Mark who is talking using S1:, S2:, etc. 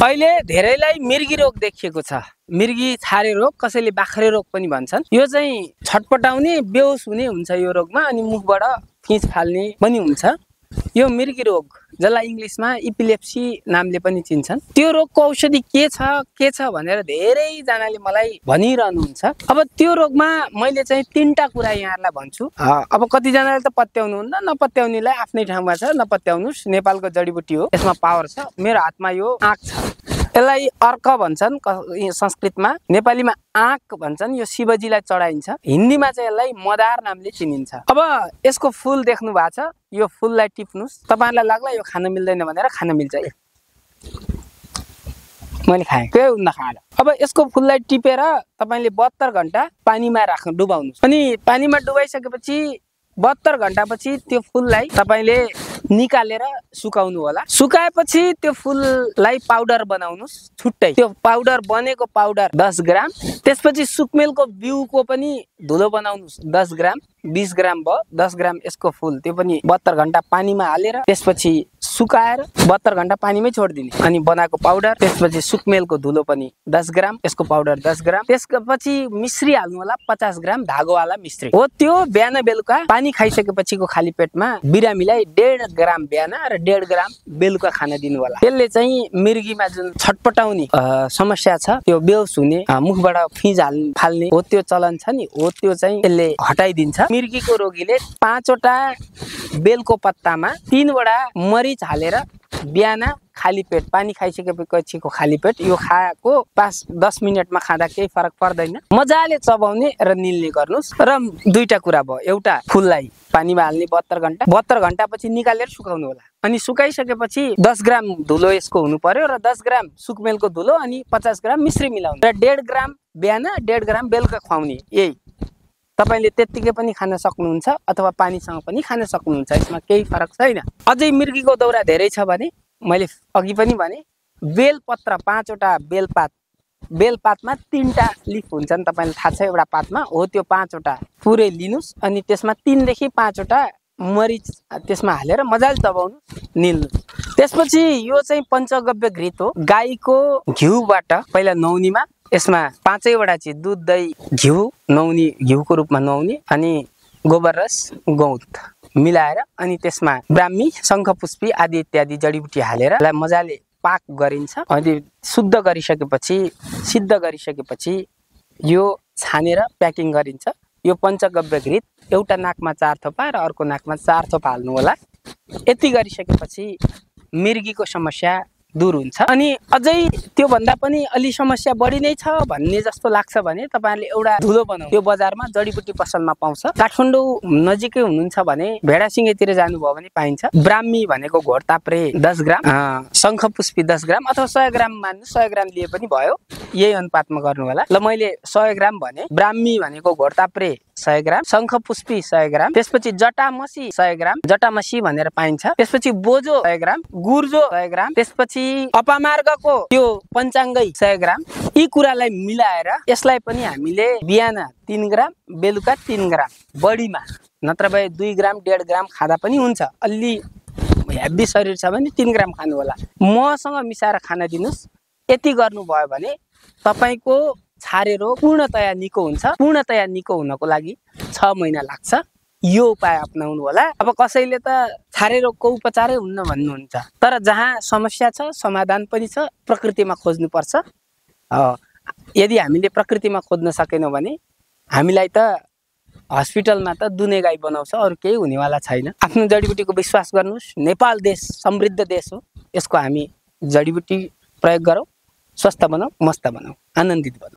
S1: अहिले धेरैलाई मिर्गी रोग देखिएको छ। मिर्गी छारे रोग, कसैले बाख्रे रोग पनि भन्छन्। यो चाहिँ छटपटाउने, बेहोस हुने हुन्छ यो रोगमा, अनि मुखबाट फिँच फाल्ने पनि हुन्छ। यो मिर्गी रोग, जसलाई इङ्ग्लिसमा इपिलेप्सी नामले पनि चिन्छन्, त्यो रोगको औषधि के छ भनेर धेरैजनाले मलाई भनिरहनुहुन्छ। अब त्यो रोगमा मैले चाहिँ 3टा कुरा यहाँहरूलाई भन्छु। अब कतिजनाले त पत्याउनुहुन्न, नपत्याउनेलाई आफ्नै ठाउँमा छ, नपत्याउनुस्। नेपालको जडीबुटी हो, यसमा पावर छ। मेरो हातमा यो आँक छ, यसलाई अर्क भन्छन् संस्कृतमा, नेपालीमा आँक भन्छन्। यो शिवजीलाई चढाइन्छ। हिन्दीमा चाहिँ यसलाई मदार नामले चिनिन्छ। अब यसको फुल देख्नु भएको छ, यो फुललाई टिप्नुस्। तपाईहरुलाई लाग्ला यो खान मिल्दैन भनेर, खान मिल्छ। मैले खाएँ, के हुन्न खाएर। अब यसको फुललाई टिपेर तपाईले 72 घण्टा पानीमा राख्नु, डुबाउनुस्। अनि पानीमा डुबाइसकेपछि 72 घण्टापछि त्यो फुललाई तपाईले निकालेर सुकाउनु होला। सुकाएपछि त्यो फुललाई पाउडर बनाउनुस् छुट्टै। त्यो पाउडर बनेको पाउडर 10 ग्राम, त्यसपछि सुकमेलको बिउको पनि धुलो बनाउनुस् 10 ग्राम, 20 ग्राम भयो। 10 ग्राम यसको फुल, त्यो पनि 72 घण्टा पानीमा हालेर त्यसपछि सुकाएर 72 घण्टा पानीमै छोड्दिने। अनि बनाएको पाउडर, त्यसपछि सुकमेलको धुलो पनि 10 ग्राम, यसको पाउडर 10 ग्राम। त्यसपछि मिश्री हाल्नु होला 50 ग्राम, धागोवाला मिश्री हो। त्यो बिहान बेलुका पानी खाइसकेपछिको खाली पेटमा बिरामीलाई 1.5 ग्राम बिहान र 1.5 ग्राम बेलुका खान दिनु होला। त्यसले चाहिँ मिर्गीमा जुन छटपटाउने समस्या छ, त्यो बेहोस हुने, मुखबाट फिँज फाल्ने हो, त्यो चलन छ नि, हो त्यो चाहिँ यसले हटाइदिन्छ। मिर्गीको रोगीले 5वटा बेलको पत्तामा 3वटा मरिच हालेर बिहान खाली पेट, पानी खाइसकेपछिको खाली पेट, यो खाएको 5-10 मिनटमा खाँदा केही फरक पर्दैन। मजाले चबाउने र निल्ने गर्नुस्। र 2टा कुरा भयो, एउटा फुललाई पानीमा हाल्ने 72 घण्टा, 72 घण्टापछि निकालेर सुकाउनु होला। अनि सुकाइसकेपछि 10 ग्राम धुलो यसको हुनु पर्यो र 10 ग्राम सुकमेलको धुलो अनि 50 ग्राम मिश्री मिलाउनु र 1.5 ग्राम बिहान, 1.5 ग्राम बेलुका खुवाउने। यही तपाईले त्यतिकै पनि खान सक्नुहुन्छ अथवा पानीसँग पनि खान सक्नुहुन्छ, यसमा केही फरक छैन। अझै मिर्गीको दौरा धेरै छ भने, मैले अघि पनि भने, बेलपत्र 5वटा बेलपात, बेलपातमा 3टा लिफ हुन्छन्, तपाईलाई थाहा छ एउटा पातमा, हो त्यो 5वटा पुरै लिनुस्। अनि त्यसमा 3 देखि 5वटा मरिच त्यसमा हालेर मजाले दबाउनु, निल्नु। त्यसपछि यो चाहिँ पञ्चगव्य घृत हो, गाईको घिउबाट पहिला नुहाउनेमा। यसमा 5वटा चाहिँ दुध, दही, घिउ, नुहाउने, घिउको रूपमा नुहाउने, अनि गोबर रस, गौत मिलाएर, अनि त्यसमा ब्राह्मी, शङ्खपुष्पी आदि इत्यादि जडीबुटी हालेर मजाले पाक गरिन्छ। अनि शुद्ध गरिसकेपछि, सिद्ध गरिसकेपछि यो छानेर प्याकिङ गरिन्छ। यो पञ्चगव्य घृत एउटा नाकमा 4 थोपा र अर्को नाकमा 4 थोपा हाल्नु होला। यति गरिसकेपछि मिर्गीको समस्या दूर हुन्छ। अनि अझै त्यो भन्दा पनि अलि समस्या बढी नै छ भन्ने जस्तो लाग्छ भने तपाईहरुले एउटा धुलो बनाउनु, त्यो बजारमा जडीबुटी पसलमा पाउँछ। काठमाडौँ नजिकै हुनुहुन्छ भने भेडासिंगेतिर जानुभयो भने पाइन्छ। ब्राह्मी भनेको घोडताप्रे 10 ग्राम, शङ्खपुष्पी 10 ग्राम अथवा 100 ग्राम मान्नु, 100 ग्राम लिए पनि भयो, यही अनुपातमा गर्नु होला। ल मैले 100 ग्राम भने, ब्राह्मी भनेको घोडताप्रे 100 ग्राम, शङ्खपुष्पी 100 ग्राम, त्यसपछि जटामसी 100 ग्राम, जटामसी भनेर पाइन्छ। त्यसपछि बोजो 100 ग्राम, गुर्जो 100 ग्राम, त्यसपछि अपामार्गको त्यो पञ्चाङ्गै 100 ग्राम। यी कुरालाई मिलाएर यसलाई पनि हामीले बिहान 3 ग्राम, बेलुका 3 ग्राम, बढीमा नत्र भए 2 ग्राम, 1.5 ग्राम खाँदा पनि हुन्छ। अलि हेभी शरीर छ भने 3 ग्राम खानु होला। मसँग मिसाएर खान दिनुस्। यति गर्नुभयो भने तपाईको छारे रोग पूर्णतया निको हुन्छ। पूर्णतया निको हुनको लागि 6 महिना लाग्छ। यो उपाय अपनाउनु होला। अब कसैले त छारे रोगको उपचारै हुन्न भन्नुहुन्छ, तर जहाँ समस्या छ समाधान पनि छ, प्रकृतिमा खोज्नु पर्छ। यदि हामीले प्रकृतिमा खोज्न सकेनौं भने हामीलाई त हस्पिटलमा त दुने गाई बनाउँछ, अरु केही हुनेवाला छैन। आफ्नो जडीबुटीको विश्वास गर्नुस्। नेपाल देश समृद्ध देश हो, यसको हामी जडीबुटी प्रयोग गरौँ, स्वस्थ बनाऊ, मस्त बनाऊ, आनन्दित बनाऊ।